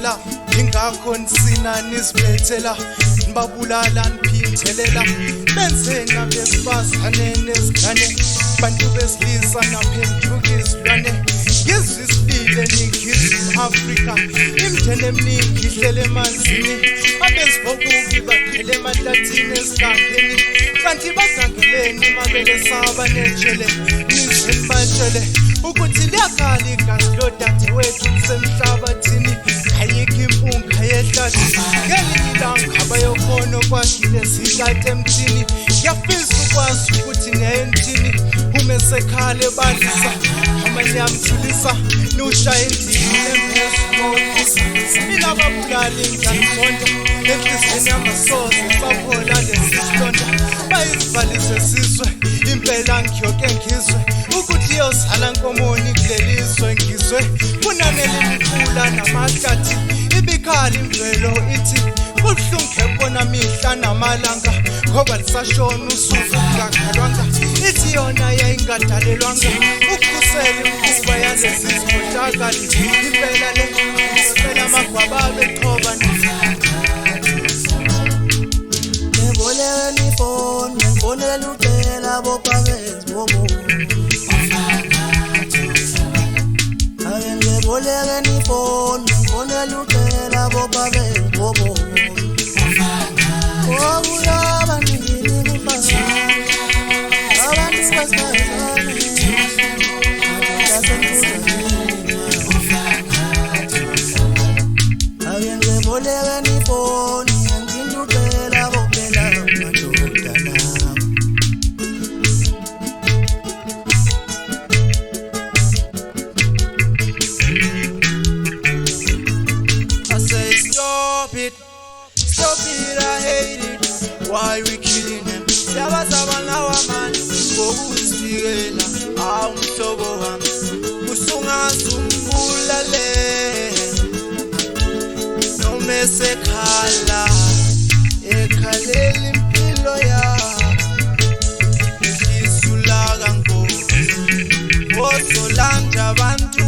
ngiyaphithela ingakho nisina nisibethela nibabulala niphithelela benzeni abesifazane nezingane bantu besilisa naphenduka izilwane ngizwisile Ningizimu Afrika imindeni eminingi ihlele emanzini abesivokuki baphele ematlathini esigangeni kanti bagangeleni mabele saba nejele nizweni batshele ukuthi liyakhala igazi lodadewethu lisemhlabathini ayikho impunga yehlathi ngelinye ilanga abayobona okwakile sikade emthini ngiyafisa ukwazi ukuthi neyentini ume sekhale badlisa amanye amthulisa nushaya endlini emphezulu mina babulali ngiyazonda enhliziyweni yamasozi baphola lesisilonda bayizivalise sizwe impela ngiyoke ngizwe ukuthi yozala nkomoni kulelizwe ngizwe kunanele imifula namahlathi ibikhali imvelo ithi kubuhlungu ebona mihla namalanga ngoba lisashona usuku kungakhalwanga ithi yona yayingadalelwanga ukukhusela imikhuba yalezi zikhohlakali impela le impela amagwaba bethoba ngiboleka ifoni ngifonela ucela bophakezi bobo ake ngiboleka ifoni ngifonela ucela bophakezi bobo obulaba nini kuphazana abantu basifazane ake ngiboleka ifoni ngincela bophela madoda lawo I say stop it, I hate it. Why we killing them? Yabazabana wamani ngokusikela awumhlobo wami usungasungulale noma esekhala ekhalela impilo yakho isulaka ngozi osolanda abantu